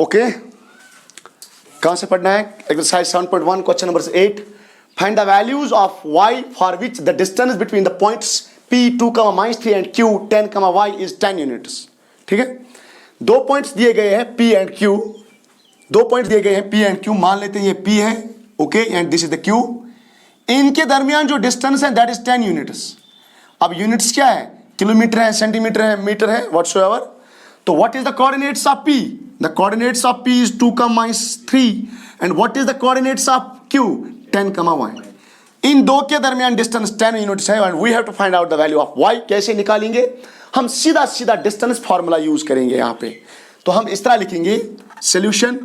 Okay, कहां से पढ़ना है? Exercise 7.1 question number 8। Find the values of y for which the distance between the points P2, -3 and Q 10, y is 10 units. ठीक है, दो points दिए गए हैं P एंड Q, दो पॉइंट्स दिए गए हैं P एंड Q। मान लेते हैं ये P है, okay, and this is the Q। इनके दरमियान जो डिस्टेंस है दैट इज 10 यूनिट्स। अब यूनिट्स क्या है? किलोमीटर है, सेंटीमीटर है, मीटर है, व्हाटसोएवर। तो what is the coordinates of P? The coordinates of P is 2, -3 and what is the coordinates of Q? 10, y। इन दो के दरमियान डिस्टेंस 10 यूनिट्स है and we have to find out the value of y। कैसे निकालेंगे? हम सीधा सीधा डिस्टेंस फार्मूला यूज करेंगे यहां पे। तो हम इस तरह लिखेंगे, solution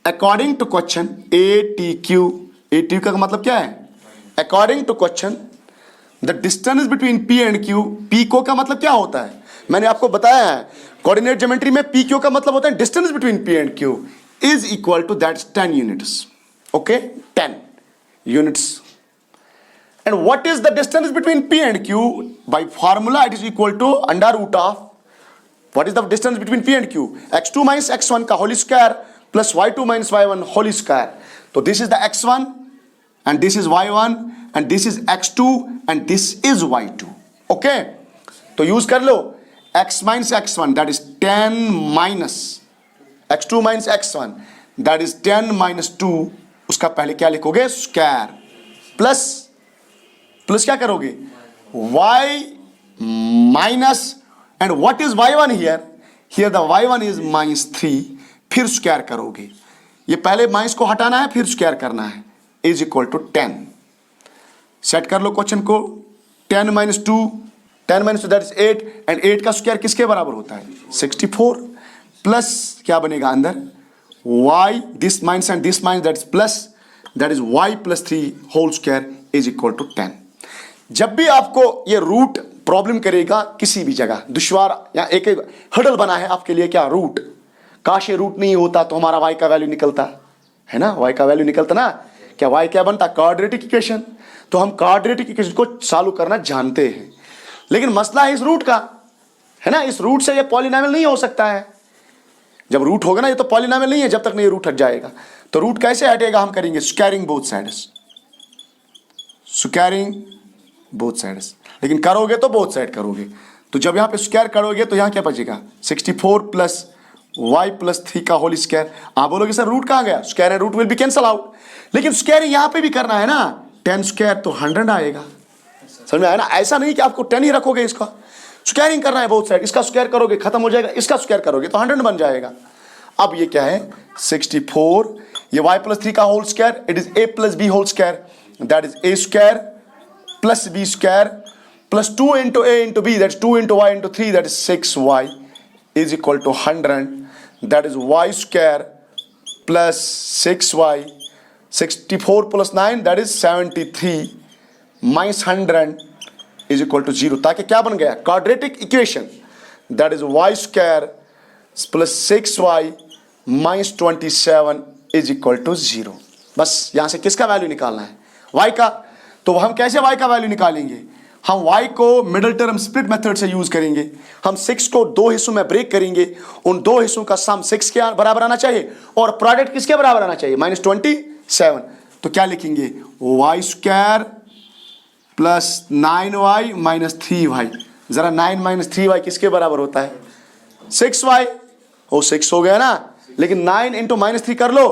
according to question ATQ। ATQ का मतलब क्या है? According to question the distance between P and Q। P को का मतलब क्या होता है? मैंने आपको बताया है कोऑर्डिनेट ज्योमेट्री में P Q का मतलब होता है distance between P and Q is equal to that 10 units. Okay, 10 units. And what is the distance between P and Q? By formula it is equal to under root of what is the distance between P and Q? x2 - x1 का whole square plus y2 - y1 whole square. तो this is the x1 and this is y1 and this is x2 and this is y2। Okay, तो use कर लो x - x1 that is 10 minus x2 - x1 that is 10 - 2। उसका पहले क्या लिखोगे? Square plus क्या करोगे? y minus and what is y1 here? Here the y1 is -3। फिर square करोगे, ये पहले माइनस को हटाना है फिर स्क्वायर करना है, इज इक्वल टू 10। सेट कर लो क्वेश्चन को। 10 - 2, 10 - 2 दैट इज 8 एंड 8 का स्क्वायर किसके बराबर होता है? 64 प्लस क्या बनेगा अंदर? y, this minus and this minus that is plus, that is y + 3 whole square is equal to 10। जब भी आपको ये रूट प्रॉब्लम करेगा किसी भी जगह दुश्वार या एक हर्डल बना है आपके लिए, क्या? रूट। काश ये रूट नहीं होता तो हमारा y का वैल्यू निकलता है ना, y का वैल्यू निकलता ना। क्या y क्या बनता? Quadratic equation. तो हम क्वाड्रेटिक इक्वेशन को सॉल्व करना जानते हैं, लेकिन मसला है इस रूट का, है ना। इस रूट से ये पॉलिनॉमियल नहीं हो सकता है। जब रूट होगा ना, ये तो पॉलिनॉमियल नहीं है जब तक नहीं रूट हट जाएगा। तो रूट कैसे हटेगा? हम करेंगे squaring both sides, squaring both sides. लेकिन करोगे तो बोथ साइड करोगे। तो जब यहाँ पे स्क्वायर करोगे तो यहाँ क्या बचेगा? 64 प्लस y + 3 का होल स्क्वायर। आप बोलोगे सर रूट कहाँ गया? Square and root will be cancel out. लेकिन स्क्वायर यहाँ पे भी करना है ना, 10 स्क्वायर तो 100 आएगा। समझ में आया ना? ऐसा नहीं कि आपको 10 ही रखोगे, इसका स्क्वायरिंग करना है बोथ साइड। इसका स्क्वायर करोगे खत्म हो जाएगा, इसका स्क्वायर करोगे तो 100 बन जाएगा। अब ये क्या है? 64, ये y + 3 का whole square, it is a + b whole square, that is a square plus b square plus 2 × a × b, that is 2 × y × 3, that is 6y is equal to 100, that is y square plus 6y, 64 + 9 that is 73 -100 is equal to 0। ताकि क्या बन गया? Quadratic equation, that is y square plus 6y -27 is equal to 0। बस यहां से किसका value निकालना है? y का। तो हम कैसे y का वैल्यू निकालेंगे? हम y को मिडिल टर्म स्प्लिट मेथड से यूज करेंगे। हम 6 को दो हिस्सों में ब्रेक करेंगे, उन दो हिस्सों का सम 6 के बराबर आना चाहिए और प्रोडक्ट किसके बराबर आना चाहिए? -27। तो क्या लिखेंगे? y square plus 9y - 3y। जरा 9 - 3y किसके बराबर होता है? 6y। ओ 6 हो गया ना, लेकिन 9 × -3 कर लो,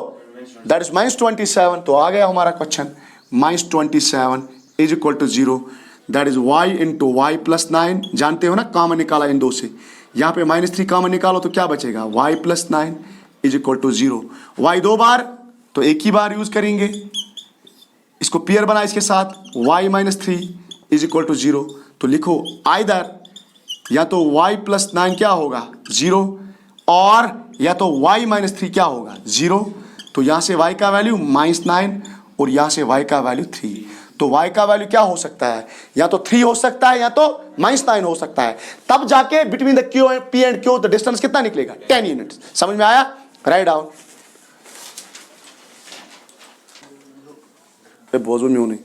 दैट इज -27। तो आ गया हमारा question, -27 is equal to 0, that is y × y + 9। जानते हो ना, कॉमन निकाला इन दो से, यहाँ पे -3 कॉमन निकालो तो क्या बचेगा? y + 9 is equal to 0। y दो बार तो एक ही बार यूज करेंगे, इसको पेयर बना इसके साथ, y - 3 इज इक्वल टू 0। तो लिखो आइदर या तो y + 9 क्या होगा? 0, और या तो y - 3 क्या होगा? 0। तो यहाँ से y का वैल्यू -9 और यहाँ से y का वैल्यू 3। तो y का वैल्यू क्या हो सकता है? या तो 3 हो सकता है या तो -9 हो सकता है। तब जाके between the P and Q the distance कितना निकलेगा? 10 यूनिट्स। समझ में आया? Write down. बोझो में नहीं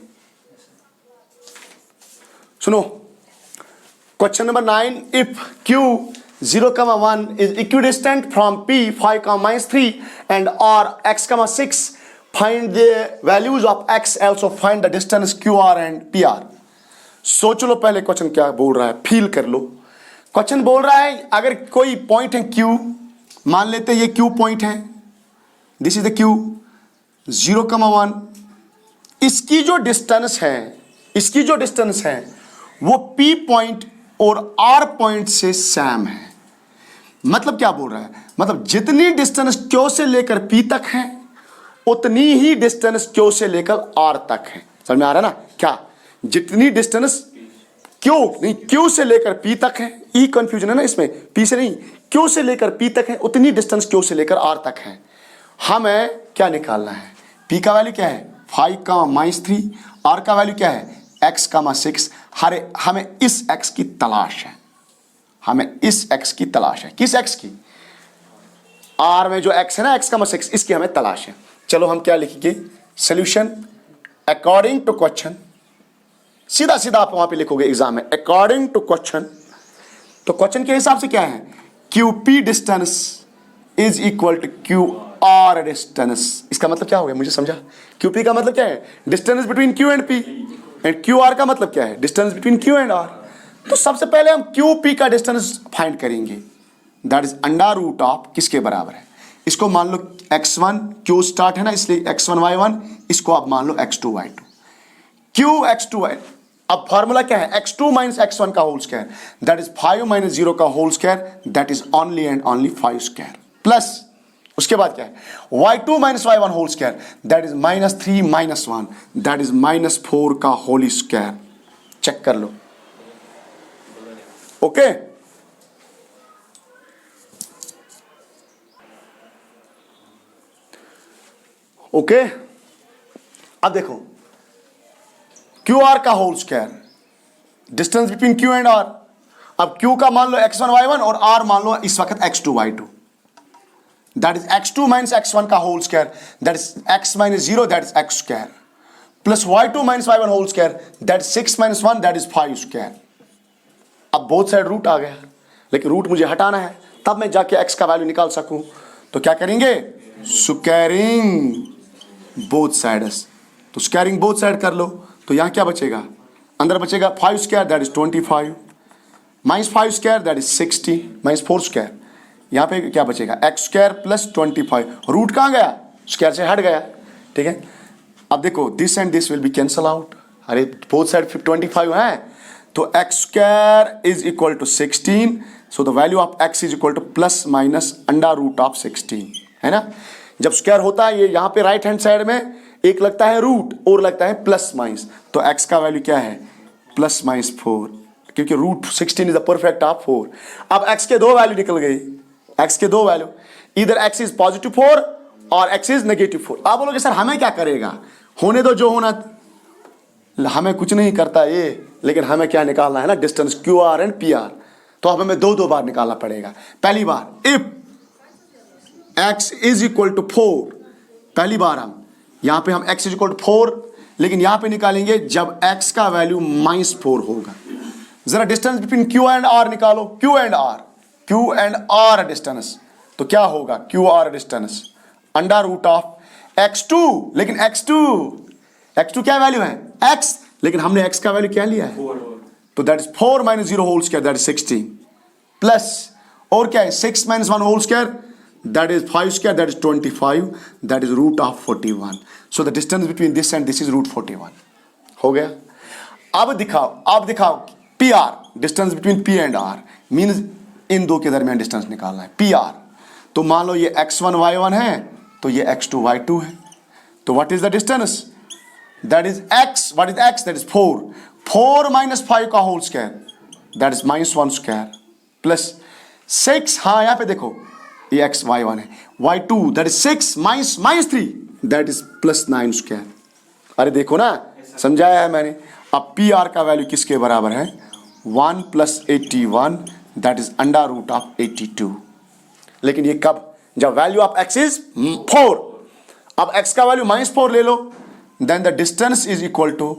सुनो, question number 9, if Q 0, 1 is equidistant from P 5, -3 and R x, 6. Find the values of x, also find the distance QR and PR. सोच लो पहले क्वेश्चन क्या बोल रहा है, फील कर लो। क्वेश्चन बोल रहा है अगर कोई पॉइंट है Q, मान लेते हैं ये Q पॉइंट है, दिस इज द Q, 0, 1, इसकी जो डिस्टेंस है वो P पॉइंट और R पॉइंट से सेम है। मतलब क्या बोल रहा है, मतलब जितनी डिस्टेंस Q से लेकर P तक है उतनी ही डिस्टेंस Q से लेकर R तक है। समझ में आ रहा है ना, क्या जितनी डिस्टेंस Q से लेकर P तक है, ई कंफ्यूजन है ना इसमें, P से नहीं, Q से लेकर P तक है उतनी डिस्टेंस Q से लेकर R तक है। हमें क्या निकालना है, P का वैल्यू क्या है 5, -3, R का वैल्यू क्या है x, 6। हमें इस x की तलाश है, किस x की, R में जो x है ना x, 6, इसकी हमें तलाश है। चलो हम क्या लिखेंगे, सोल्यूशन अकॉर्डिंग टू क्वेश्चन, सीधा आप वहां पे लिखोगे एग्जाम में, अकॉर्डिंग टू क्वेश्चन। तो क्वेश्चन के हिसाब से क्या है, QP distance is equal to QR distance. इसका मतलब क्या हो गया मुझे समझा, QP का मतलब क्या है, distance between Q and P, and QR का मतलब क्या है, distance between Q and R। तो सबसे पहले हम QP का डिस्टेंस फाइंड करेंगे, that is under root of किसके बराबर है, इसको मान लो x1, Q स्टार्ट है ना इसलिए x1 y1, इसको आप मान लो x2 y2, Q x2 y। अब फॉर्मूला क्या है, x2 माइनस x1 का होल स्क्वायर, दैट इज 5 - 0 का whole square, that is only and only 5 square, plus उसके बाद क्या है y2 माइनस y1 whole square, that is -3 - 1, that is -4 का होल स्क्वायर। चेक कर लो, ओके ओके। अब देखो QR का whole square, distance between Q and R। अब Q का मान लो x1 y1 और R मान लो इस वक्त x2 y2, that is x2 माइनस x1 का whole square, that is x - 0, that is x square, plus y2 माइनस y1 whole square, that is 6 - 1, that is 5 square. अब बोथ साइड रूट आ गया, लेकिन रूट मुझे हटाना है तब मैं जाके x का वैल्यू निकाल सकूं। तो क्या करेंगे, स्क्वायरिंग बोथ साइड्स। तो स्क्वायरिंग बोथ साइड कर लो, तो यहाँ क्या बचेगा, अंदर बचेगा 5 square, that is 25, minus 5 square, that is 60, minus 4 square, यहाँ पे क्या बचेगा x स्क्वायर प्लस 25। रूट कहाँ गया, स्क्वायर से हट गया, ठीक है। अब देखो this and this will be cancel out, अरे बोथ साइड 25 है, तो x square is equal to 16, so the value of x is equal to plus minus under root of 16, है ना। जब स्क्वायर होता है ये यहाँ पे राइट हैंड साइड में एक लगता है रूट और लगता है प्लस माइनस, तो x का वैल्यू क्या है +4, क्योंकि root 16 is the perfect of 4। अब x के दो वैल्यू निकल गई, x के दो वैल्यू, इधर x इज +4 और x इज -4। आप बोलोगे सर हमें क्या करेगा, होने दो जो होना, हमें कुछ नहीं करता ये, लेकिन हमें क्या निकालना है ना, डिस्टेंस QR एंड PR। तो अब हमें दो बार निकालना पड़ेगा। पहली बार if x is equal to 4, पहली बार हम यहाँ पे हम x इज इक्वल टू 4, लेकिन यहाँ पे निकालेंगे जब x का वैल्यू -4 होगा। जरा distance between Q and R निकालो, Q एंड R डिस्टेंस, तो क्या होगा QR distance under root of x2, लेकिन x2 क्या वैल्यू है x, लेकिन हमने x का वैल्यू क्या लिया है, तो that is 4 - 0 whole square, that is 16, plus और क्या है 6 - 1 whole square, that is 5 square, that is 25, that is root of 41. So the distance between this and this is root 41. हो गया। अब दिखाओ PR, distance between P and R, means इन दो के दरमियान डिस्टेंस निकालना है PR। तो मान लो ये x1 y1 है, तो ये x2 y2 है, तो what is the distance, that is x, what is x, that is 4 minus 5 का whole square, that is -1 square, plus 6, हाँ यहाँ पे देखो ये x y1 है, y2 that is 6 minus 3, that is +9 square. अरे देखो ना, समझाया है मैंने। अब PR का वैल्यू किसके बराबर है, 1 + 81, that is under root of 82। लेकिन ये कब, जब वैल्यू ऑफ x इज 4। अब x का वैल्यू -4 ले लो, then the distance is equal to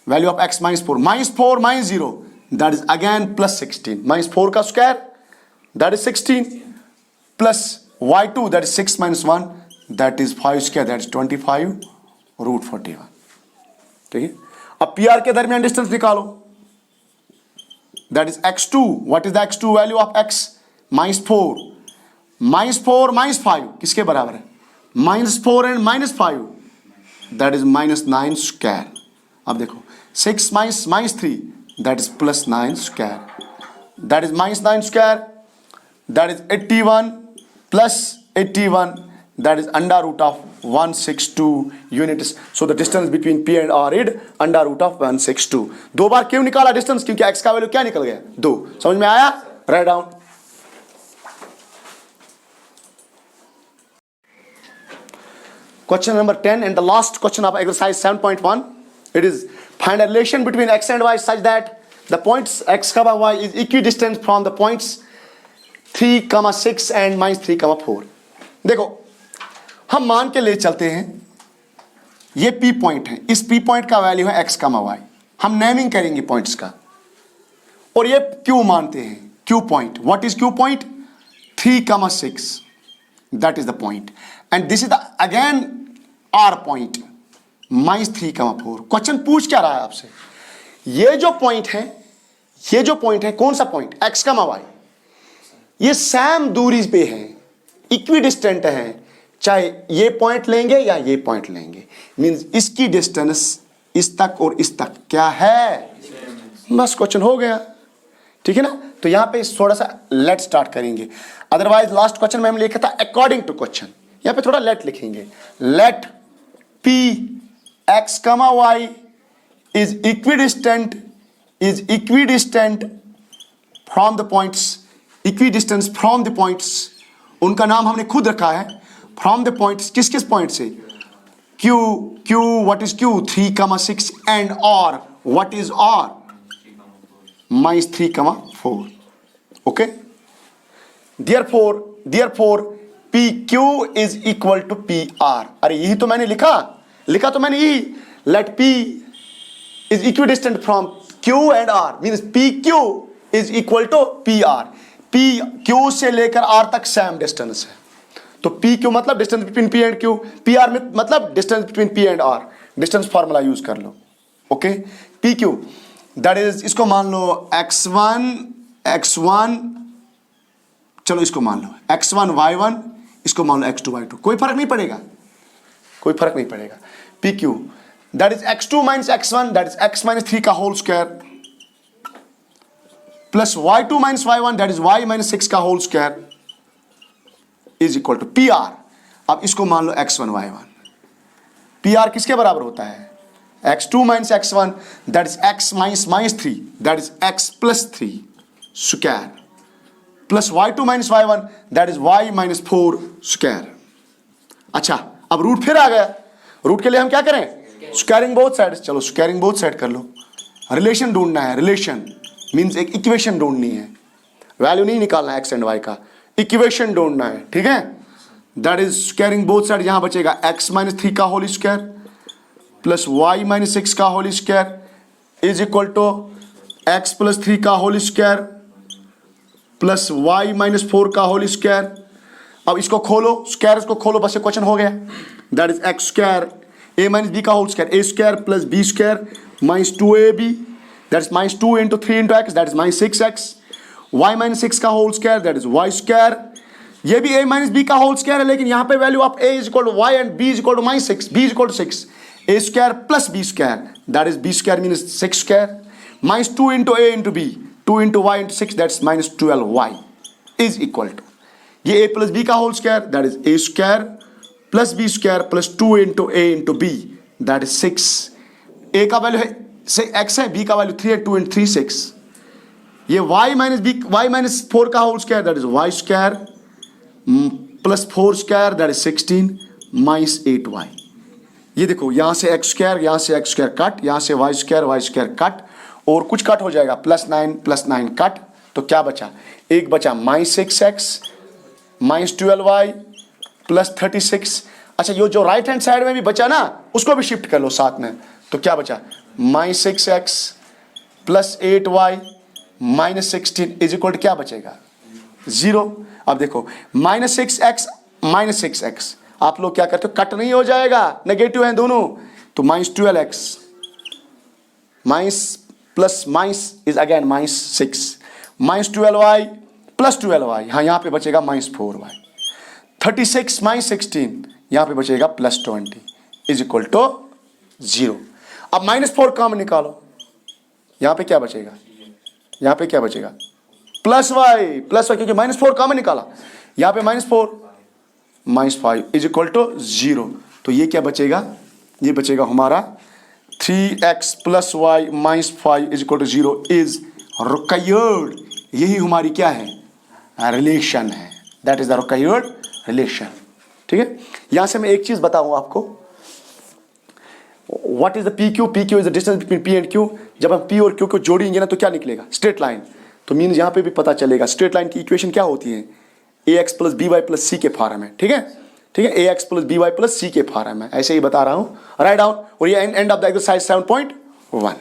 value of x -4, -4 - 0, that is again +16, -4 का square that is 16 plus y2 that is 6 minus 1 that is 5 square that is 25 root 41। ठीक है, अब P R के दरमियान डिस्टेंस निकालो, that is x2। What is the x2 value of x? -4 minus 5 किसके बराबर है? -4 एंड -5 दैट इज -9 स्क्वायर। अब देखो 6 -3 that is +9 square, that is -9 square that is 81 plus 81 that is under root of 162 units. So the distance between P and R is under root of 162। दो बार क्यों निकाला distance? क्योंकि x का value क्या निकल गया? 2। समझ में आया? Write down. Question number 10 and the last question of exercise 7.1. It is find a relation between x and y such that the points x, y is equidistant from the points 3, 6 and -3, 4। देखो हम मान के ले चलते हैं ये P point है, इस P पॉइंट का वैल्यू है x, y। हम नेमिंग करेंगे पॉइंट्स का, और ये Q मानते हैं, Q point. What is Q point? 3, 6 that is the point and this is the again R point -3, 4। Question पूछ क्या रहा है आपसे? ये जो पॉइंट है, ये जो पॉइंट है, कौन सा पॉइंट? x, y, ये सेम दूरी पे है, इक्विडिस्टेंट है, चाहे ये पॉइंट लेंगे या ये पॉइंट लेंगे, मींस इसकी डिस्टेंस इस तक और इस तक क्या है? बस क्वेश्चन हो गया। ठीक है ना? तो यहां पे थोड़ा सा लेट स्टार्ट करेंगे, अदरवाइज लास्ट क्वेश्चन में हम लिखा था अकॉर्डिंग टू क्वेश्चन, यहां पे थोड़ा लेट लिखेंगे। Let P x, y is equidistant from the points, equidistance from the points, उनका नाम हमने खुद रखा है। फ्रॉम द पॉइंट्स, किस किस पॉइंट से? Q, what is Q? 3, 6 and R, what is R? -3, 4। Okay, therefore PQ is equal to PR। अरे यही तो मैंने लिखा तो मैंने यही, let P is equidistant from Q and R means PQ is equal to PR। PQ से लेकर R तक सेम डिस्टेंस है, तो PQ मतलब distance between P and Q, PR में मतलब distance between P and R। Distance formula use कर लो। Okay, PQ that is, इसको मान लो x1, चलो इसको मान लो x1 y1, इसको मान लो x2 y2, कोई फर्क नहीं पड़ेगा, कोई फर्क नहीं पड़ेगा। PQ that is x2 minus x1 that is x minus 3 का whole square plus y2 minus y1 that is y minus 6 का whole square is equal to PR। अब इसको मान लो x1 y1। PR किसके बराबर होता है? x2 minus x1 that is x minus 3 that is x plus 3 square plus y2 minus y1 that is y minus 4 square. अच्छा, अब रूट फिर आ गया, रूट के लिए हम क्या करें? Squaring both sides. चलो स्क्वायरिंग बोथ साइड कर लो। रिलेशन ढूंढना है, रिलेशन मींस एक इक्वेशन ढूंढनी है, वैल्यू नहीं निकालना है x एंड y का, इक्वेशन ढूंढना है। ठीक है, that is squaring both side. यहां बचेगा x -3 का होल स्क्वायर प्लस y -6 का whole square is equal to x + 3 का होल स्क्वायर प्लस y -4 का होल स्क्वायर। अब इसको खोलो, स्क्वायर को खोलो, बस ये क्वेश्चन हो गया। That is x square a - b का whole square, a square plus b square -2ab that is -2 × 3 × x that is -6x, y -6 का whole square that is y square. ये भी a - b का होल स्क्वायर है, लेकिन यहां पे value of a is equal to y and b is equal to -6, b is equal to 6, a square plus b square that is b square means 6 square -2 × a × b 2 × y × 6 that's -12y is equal to ये a plus b का whole square that is a square plus b square plus 2 × a × b that is 6। a का value है x है, b का value 3 है, 2 × 3 6। ये y - 4 का whole square that is y square plus 4 square that is 16 -8y। ये देखो यहां से x स्क्वायर, यहां से x स्क्वायर कट, यहां से y स्क्वायर कट, और कुछ कट हो जाएगा, +9 कट, तो क्या बचा? एक बचा -6x -12y प्लस 36। अच्छा, ये जो राइट हैंड साइड में भी बचा ना, उसको भी शिफ्ट कर लो साथ में, तो क्या बचा? -6x plus 8y -16 is equal to क्या बचेगा? 0। अब देखो -6x -6x, आप लोग क्या करते हो, कट नहीं हो जाएगा, नेगेटिव है दोनों, तो -12x minus plus minus is again -6, -12y plus 12y, हाँ यहाँ पे बचेगा -4y, 36 -16 यहाँ पे बचेगा +20 इज इक्वल टू 0। अब -4 कॉमन निकालो, यहाँ पे क्या बचेगा, यहाँ पे क्या बचेगा, +y क्योंकि -4 कॉमन निकाला, यहाँ पे -4 -5 इज इक्वल टू 0। तो ये क्या बचेगा, ये बचेगा हमारा 3x + y - 5 is equal to 0 is required. यही हमारी क्या है, रिलेशन है, that is the required relation. ठीक है, यहां से मैं एक चीज बताऊं आपको, what is the P Q is the distance between P and Q. जब हम पी और क्यू को जोड़ेंगे ना तो क्या निकलेगा, स्ट्रेट लाइन। तो मीन यहां पे भी पता चलेगा स्ट्रेट लाइन की इक्वेशन क्या होती है, ax + by + c के फॉर्म है। ठीक है, ठीक है, ax + by + c के फॉर्म है, ऐसे ही बता रहा हूं, राइट डाउन। और ये एंड ऑफ द एक्सरसाइज 7.1।